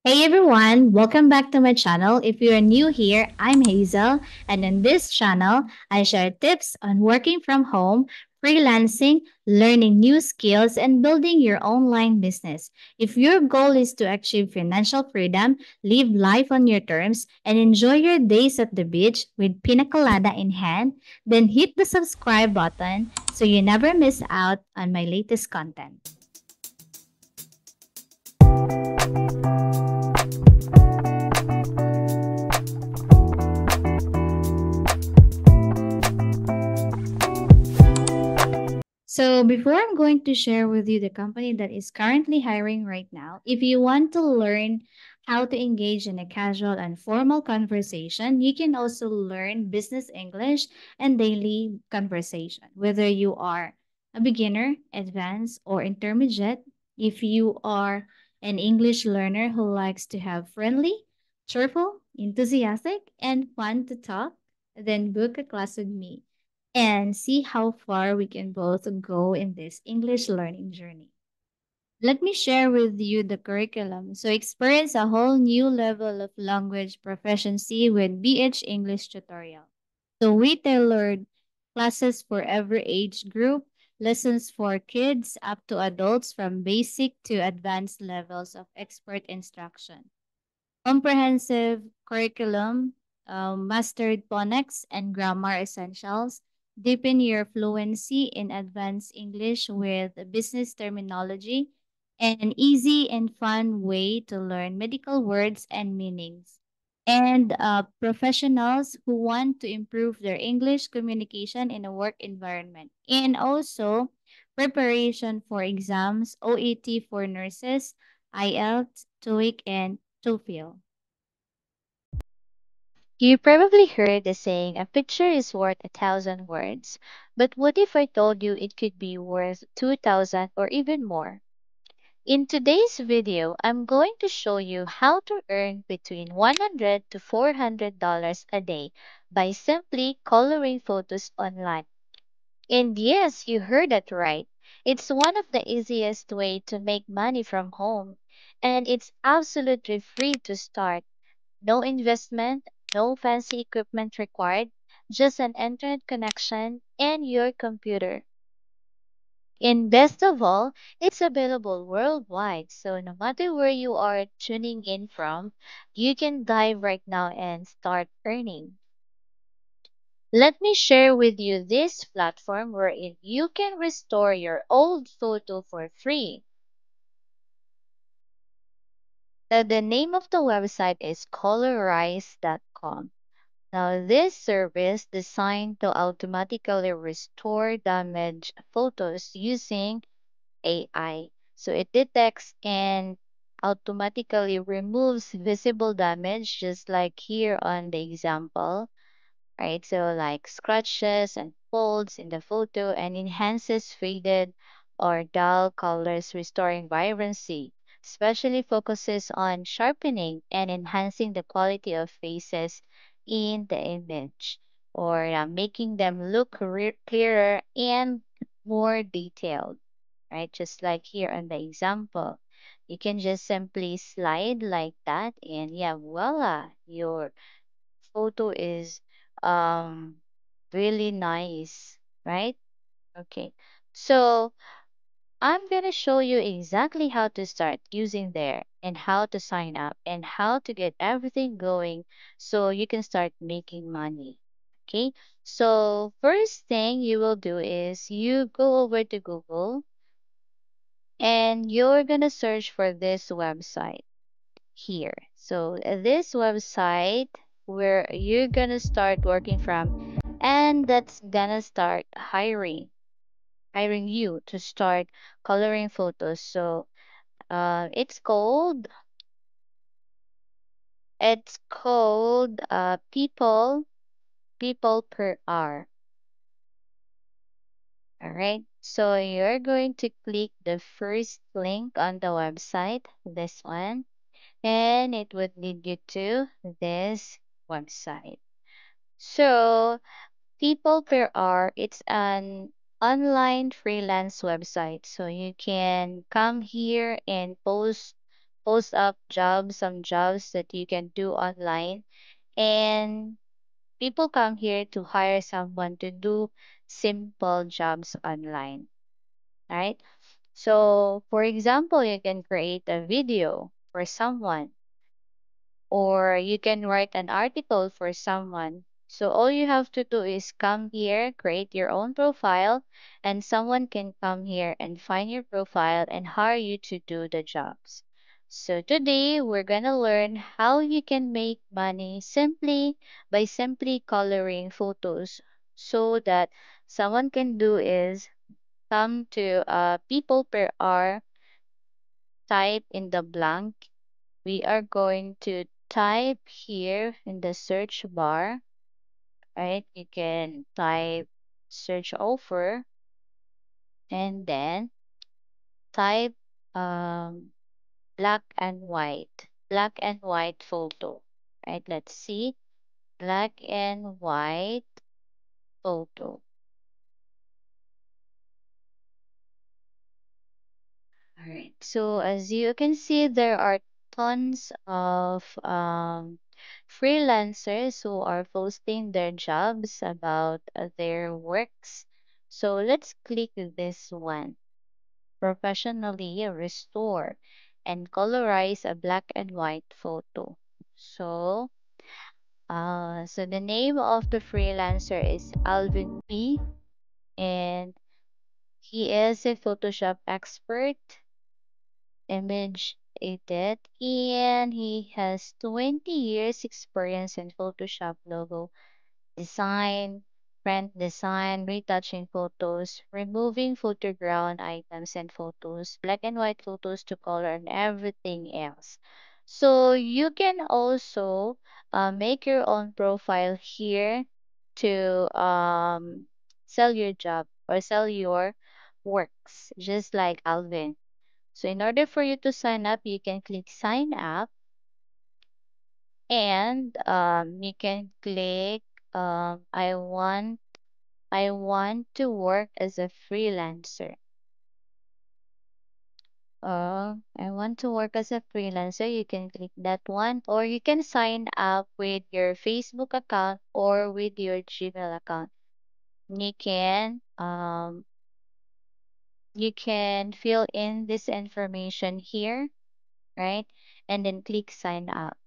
Hey everyone, welcome back to my channel. If you are new here, I'm Hazel, and in this channel, I share tips on working from home, freelancing, learning new skills, and building your online business. If your goal is to achieve financial freedom, live life on your terms, and enjoy your days at the beach with pina colada in hand, then hit the subscribe button so you never miss out on my latest content. So, before I'm going to share with you the company that is currently hiring right now, if you want to learn how to engage in a casual and formal conversation, you can also learn business English and daily conversation. Whether you are a beginner, advanced, or intermediate, if you are an English learner who likes to have friendly, cheerful, enthusiastic, and fun to talk, then book a class with me and see how far we can both go in this English learning journey. Let me share with you the curriculum. So experience a whole new level of language proficiency with BH English tutorial. So we tailored classes for every age group, lessons for kids up to adults from basic to advanced levels of expert instruction. Comprehensive curriculum, mastered phonics and grammar essentials, deepen your fluency in advanced English with business terminology, and an easy and fun way to learn medical words and meanings. And professionals who want to improve their English communication in a work environment. And also preparation for exams, OET for nurses, IELTS, TOEIC, and TOEFL. You probably heard the saying, a picture is worth 1,000 words. But what if I told you it could be worth 2,000 or even more? In today's video, I'm going to show you how to earn between $100 to $400 a day by simply coloring photos online. And yes, you heard that right. It's one of the easiest way to make money from home. And it's absolutely free to start. No investment, no fancy equipment required, just an internet connection and your computer. And best of all, it's available worldwide, so no matter where you are tuning in from, you can dive right now and start earning. Let me share with you this platform wherein you can restore your old photo for free. Now, the name of the website is colorize.com. Now, this service designed to automatically restore damaged photos using AI. So it detects and automatically removes visible damage, just like here on the example, right? So like scratches and folds in the photo and enhances faded or dull colors, restoring vibrancy, especially focuses on sharpening and enhancing the quality of faces in the image or making them look clearer and more detailed, right? Just like here on the example. You can just simply slide like that and yeah, voila, your photo is um really nice, right? Okay. So I'm gonna show you exactly how to start using there and how to sign up and how to get everything going so you can start making money. Okay. So first thing you will do is you go over to Google and you're gonna search for this website here. So this website where you're gonna start working from, and that's gonna start hiring you to start coloring photos. So it's called people per hour. All right. So you're going to click the first link on the website, this one, and it would lead you to this website. So People Per Hour, it's an online freelance website. So you can come here and post post up jobs, some jobs that you can do online, and people come here to hire someone to do simple jobs online, right? So, for example, you can create a video for someone, or you can write an article for someone. So all you have to do is come here, create your own profile, and someone can come here and find your profile and hire you to do the jobs. So today we're gonna learn how you can make money simply by simply coloring photos, so that someone can do is come to people per hour, type in the blank. We are going to type here in the search bar, right? You can type search offer, and then type um, black and white photo, right? Let's see, black and white photo. All right. So as you can see, there are tons of freelancers who are posting their jobs about their works. So let's click this one. Professionally restore and colorize a black and white photo. So the name of the freelancer is Alvin P, and he is a Photoshop expert, image edit, and he has 20 years experience in Photoshop logo design, print design, retouching photos, removing foreground items and photos, black and white photos to color, and everything else. So you can also make your own profile here to sell your job or sell your works, just like Alvin. So in order for you to sign up, you can click sign up, and you can click I want to work as a freelancer. I want to work as a freelancer. You can click that one, or you can sign up with your Facebook account or with your Gmail account. You can you can fill in this information here, right? And then click sign up,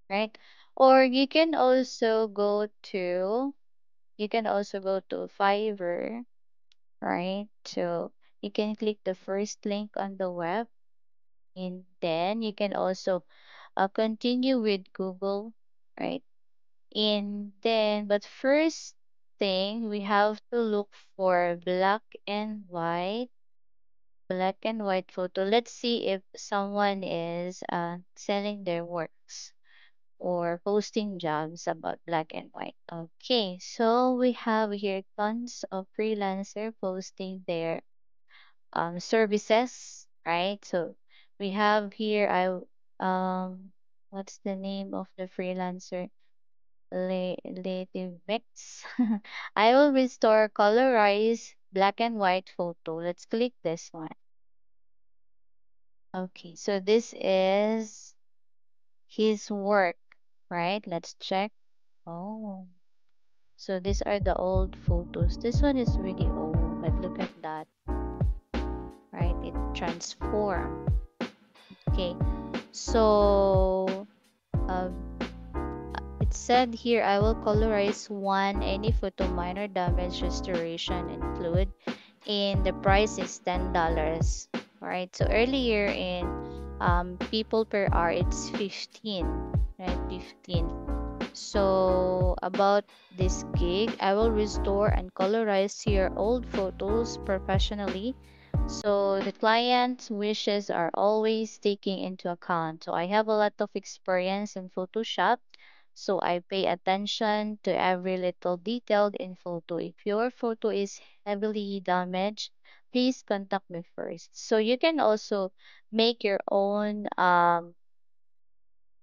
right? Or you can also go to Fiverr, right? So you can click the first link on the web, and then you can also continue with Google, right? And then, but first thing, we have to look for black and white photo. Let's see if someone is selling their works or posting jobs about black and white. Okay, so we have here tons of freelancer posting their services, right? So we have here what's the name of the freelancer? Lative Mix. I will restore colorize black and white photo. Let's click this one. Okay, so this is his work, right? Let's check. Oh, so these are the old photos. This one is really old, but look at that, right? It transformed. Okay, so uh, it said here, I will colorize one any photo minor damage restoration include, and the price is $10. Right. So earlier in people per hour it's 15, right? 15. So about this gig, I will restore and colorize your old photos professionally. So the client's wishes are always taken into account. So I have a lot of experience in Photoshop. So I pay attention to every little detail in photo. If your photo is heavily damaged, please contact me first. So you can also make your own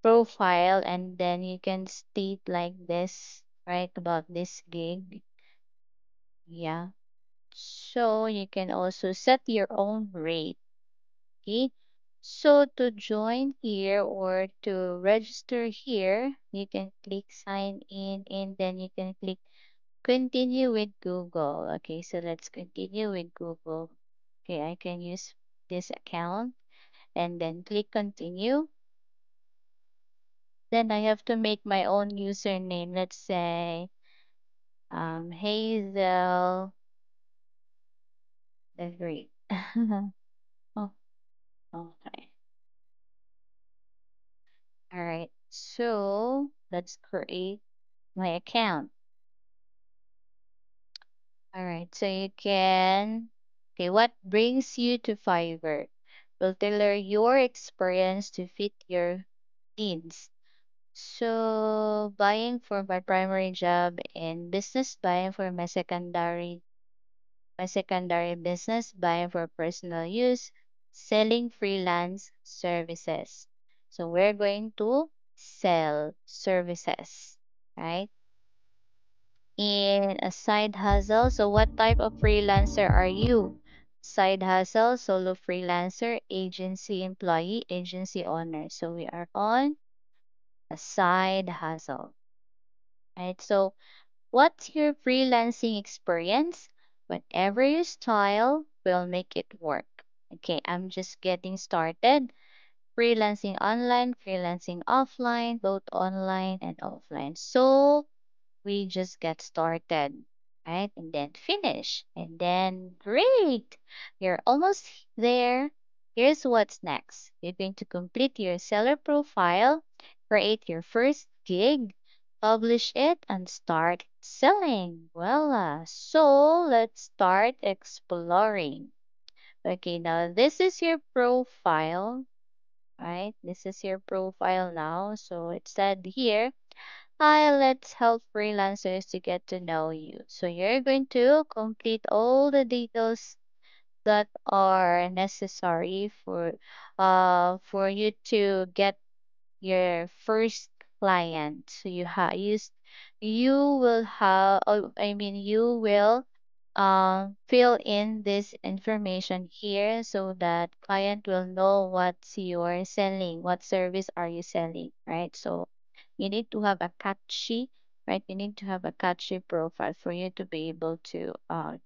profile, and then you can state like this, right, about this gig. Yeah. So you can also set your own rate. Okay. So to join here or to register here, you can click sign in and then you can click continue with Google. Okay, so let's continue with Google. Okay, I can use this account and then click continue. Then I have to make my own username. Let's say Hazel the Great. Oh, okay. All right. So let's create my account. All right. So you can. Okay. What brings you to Fiverr? Will tailor your experience to fit your needs. So buying for my primary job and business buying for my secondary business, buying for personal use, selling freelance services. So we're going to sell services, right? In a side hustle. So what type of freelancer are you? Side hustle, solo freelancer, agency employee, agency owner. So we are on a side hustle, right? So what's your freelancing experience? Whatever your style will make it work. Okay, I'm just getting started. Freelancing online, freelancing offline, both online and offline. So we just get started, right? And then finish. And then great. You're almost there. Here's what's next. You're going to complete your seller profile, create your first gig, publish it, and start selling. Voila. So let's start exploring. Okay, now this is your profile, right? This is your profile now. So it said here, hi, let's help freelancers to get to know you. So you're going to complete all the details that are necessary for you to get your first client. So you will have I mean you will fill in this information here so that client will know what you're selling, what service are you selling, right? So you need to have a catchy, right? You need to have a catchy profile for you to be able to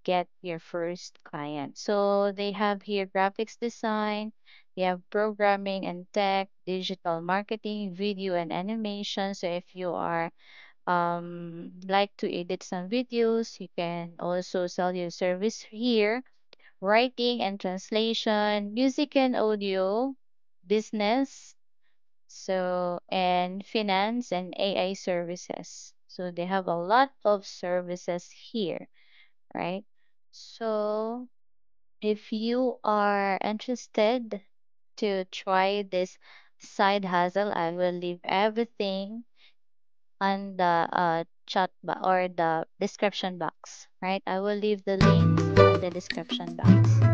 get your first client. So they have here graphics design, they have programming and tech, digital marketing, video and animation. So if you are like to edit some videos, you can also sell your service here. Writing and translation, music and audio, business, so and finance and AI services. So they have a lot of services here, right? So if you are interested to try this side hustle, I will leave everything on the or the description box, right? I will leave the links on the description box.